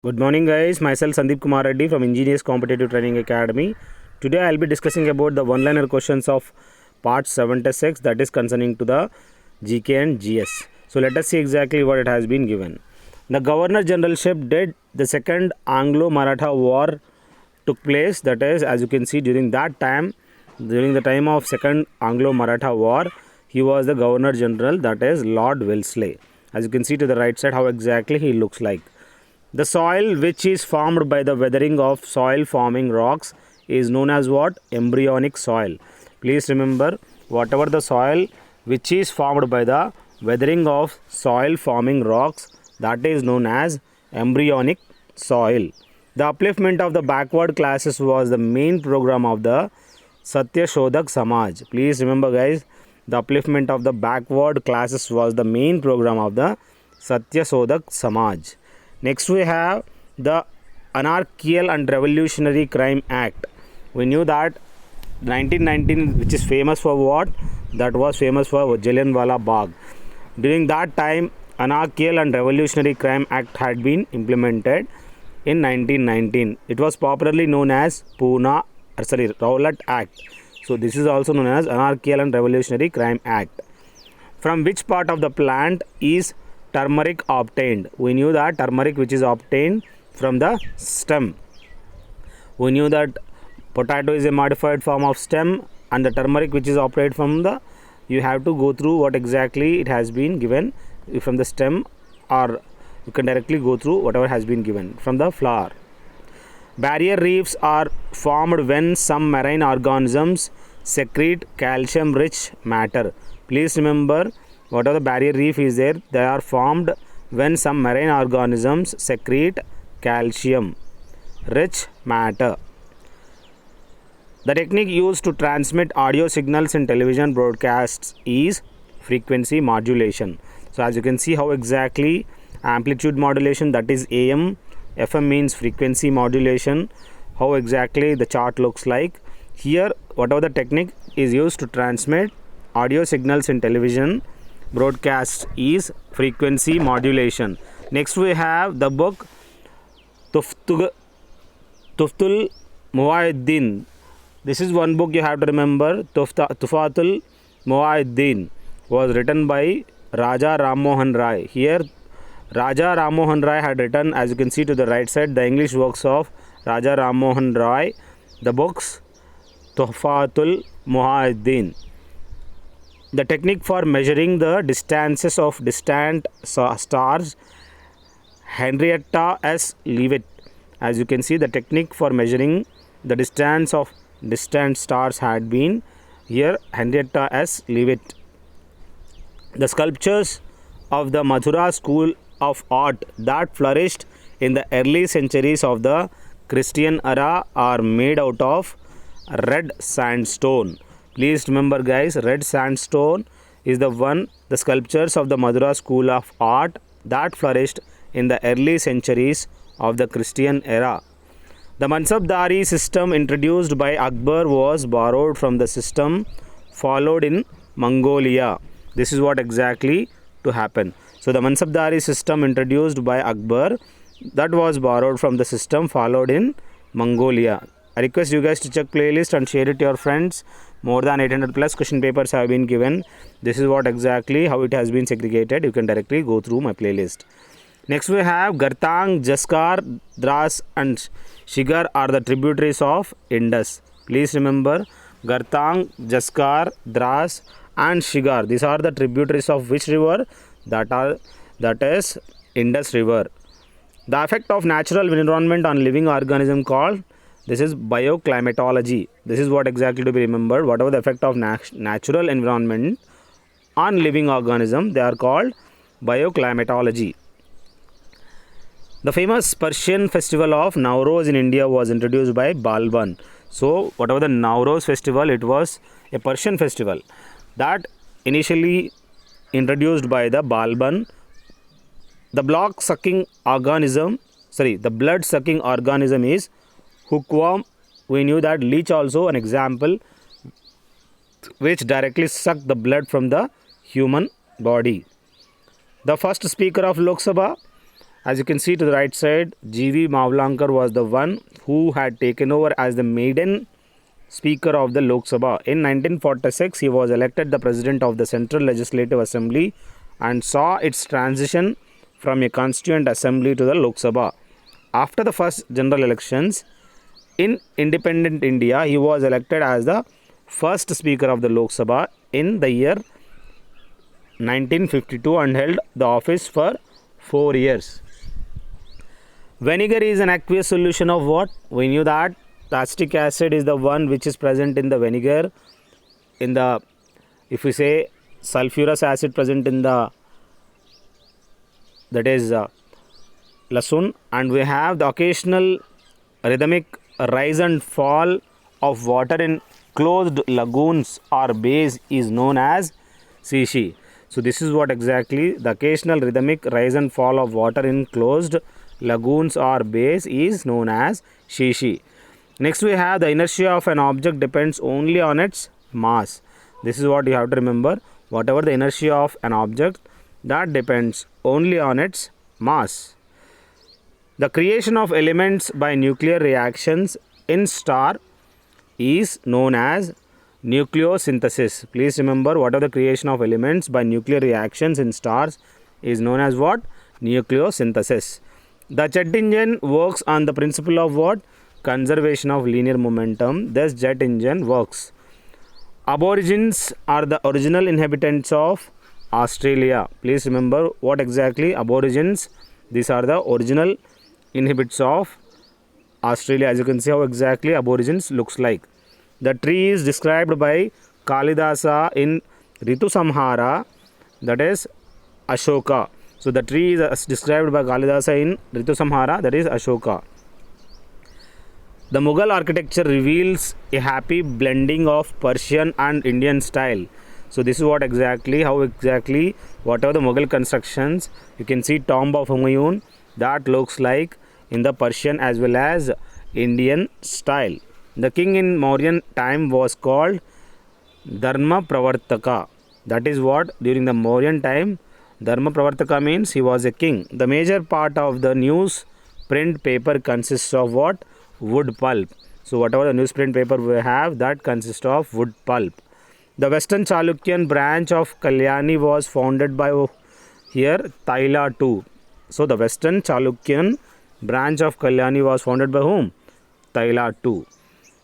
Good morning, guys. Myself Sandeep Kumar Reddy from Engineers Competitive Training Academy. Today I'll be discussing about the one-liner questions of part 76, that is concerning to the GK and GS. So let us see exactly what it has been given. The Governor Generalship did the second Anglo-Maratha War took place. That is, as you can see, during the time of second Anglo-Maratha War, he was the Governor General, that is Lord Wellesley. As you can see to the right side how exactly he looks like. The soil which is formed by the weathering of soil forming rocks is known as what? Embryonic soil. Please remember, whatever the soil which is formed by the weathering of soil forming rocks, that is known as embryonic soil. The upliftment of the backward classes was the main program of the Satya Shodhak Samaj. Please remember, guys, the upliftment of the backward classes was the main program of the Satya Shodhak Samaj. Next we have the Anarchical and Revolutionary Crime Act. We knew that 1919, which is famous for what? That was famous for Jallianwala Bagh. During that time, Anarchical and Revolutionary Crime Act had been implemented in 1919. It was popularly known as Rowlatt Act. So this is also known as Anarchical and Revolutionary Crime Act. From which part of the plant is turmeric obtained? We knew that turmeric which is obtained from the stem. We knew that potato is a modified form of stem, and the turmeric which is obtained from the, you have to go through what exactly it has been given from the stem, or you can directly go through whatever has been given from the flower. Barrier reefs are formed when some marine organisms secrete calcium rich matter. Please remember, whatever the barrier reef is there, they are formed when some marine organisms secrete calcium rich matter. The technique used to transmit audio signals in television broadcasts is frequency modulation. So as you can see how exactly amplitude modulation, that is AM, FM means frequency modulation, how exactly the chart looks like. Here whatever the technique is used to transmit audio signals in television broadcast is frequency modulation. Next we have the book Tuftul Muwaiddin. This is one book you have to remember. Tufatul Muwaiddin was written by Raja Ram Mohan Rai. Here Raja Ram Mohan Rai had written, as you can see to the right side, the English works of Raja Ram Mohan Rai, the books Tufatul Muwaiddin. The technique for measuring the distances of distant stars, Henrietta S. Leavitt. As you can see, the technique for measuring the distance of distant stars had been here, Henrietta S. Leavitt. The sculptures of the Mathura school of art that flourished in the early centuries of the Christian era are made out of red sandstone. Please remember, guys, red sandstone is the sculptures of the Mathura school of art that flourished in the early centuries of the Christian era. The Mansabdari system introduced by Akbar was borrowed from the system followed in Mongolia. This is what exactly to happen. So the Mansabdari system introduced by Akbar, that was borrowed from the system followed in Mongolia. I request you guys to check playlist and share it to your friends. More than 800 plus question papers have been given. This is what exactly how it has been segregated. You can directly go through my playlist. Next we have Gartang, Jaskar, Dras and Shigar are the tributaries of Indus. Please remember, Gartang, Jaskar, Dras and Shigar. These are the tributaries of which river? That is Indus River. The effect of natural environment on living organism called, this is bioclimatology. This is what exactly to be remembered. Whatever the effect of natural environment on living organism, they are called bioclimatology. The famous Persian festival of Nowruz in India was introduced by Balban. So whatever the Nowruz festival, it was a Persian festival that initially introduced by the Balban. The blood sucking organism is hookworm. We knew that leech also an example which directly suck the blood from the human body. The first speaker of Lok Sabha As you can see to the right side, G.V. Mavlankar was the one who had taken over as the maiden Speaker of the Lok Sabha. In 1946, he was elected the President of the Central Legislative Assembly and saw its transition from a constituent assembly to the Lok Sabha. After the first general elections in independent India, he was elected as the first Speaker of the Lok Sabha in the year 1952 and held the office for 4 years. Vinegar is an aqueous solution of what? We knew that acetic acid is the one which is present in the vinegar. If we say sulfurous acid present in the, that is lasun, and we have the occasional rhythmic rise and fall of water in closed lagoons or bays is known as Shishi. So this is what exactly the occasional rhythmic rise and fall of water in closed lagoons or bays is known as Shishi. Next we have the inertia of an object depends only on its mass. This is what you have to remember. Whatever the inertia of an object, that depends only on its mass. The creation of elements by nuclear reactions in star is known as nucleosynthesis. Please remember, whatever the creation of elements by nuclear reactions in stars is known as what? Nucleosynthesis. The jet engine works on the principle of what? Conservation of linear momentum. Thus jet engine works. Aborigines are the original inhabitants of Australia. Please remember what exactly aborigines. These are the original inhabitants of Australia. As you can see how exactly aborigines looks like. The tree is described by Kalidasa in Ritu Samhara, that is Ashoka. So the tree is described by Kalidasa in Ritu Samhara, that is Ashoka. The Mughal architecture reveals a happy blending of Persian and Indian style. So this is what exactly, how exactly, whatever the Mughal constructions, you can see Tomb of Humayun, that looks like in the Persian as well as Indian style. The king in Mauryan time was called Dharma Pravartaka. That is what, during the Mauryan time, Dharma Pravartaka means he was a king. The major part of the newsprint paper consists of what? Wood pulp. So whatever the newsprint paper we have, that consists of wood pulp. The Western Chalukyan branch of Kalyani was founded by here Taila II. So the Western Chalukyan branch of Kalyani was founded by whom? Taila II.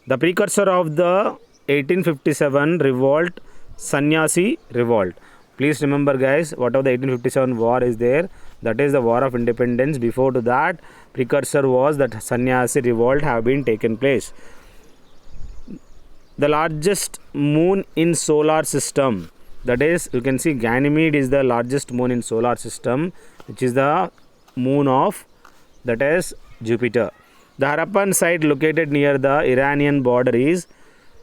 The precursor of the 1857 revolt, Sannyasi revolt. Please remember guys, whatever the 1857 war is there, that is the war of independence. Before to that, precursor was that Sannyasi revolt have been taken place. The largest moon in solar system, that is, you can see Ganymede is the largest moon in solar system, which is the moon of, that is, Jupiter. The Harappan site located near the Iranian border is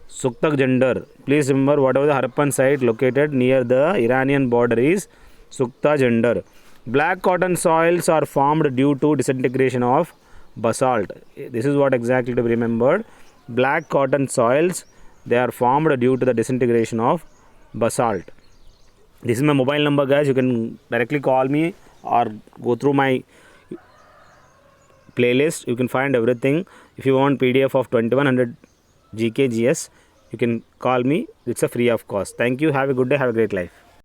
Sukta-Jandar. Please remember, whatever the Harappan site located near the Iranian border is Sukta-Jandar. Black cotton soils are formed due to disintegration of basalt. This is what exactly to be remembered. Black cotton soils, they are formed due to the disintegration of basalt. This is my mobile number guys. You can directly call me or go through my playlist. You can find everything. If you want PDF of 2100 GK GS, you can call me. It's a free of cost. Thank you. Have a good day. Have a great life.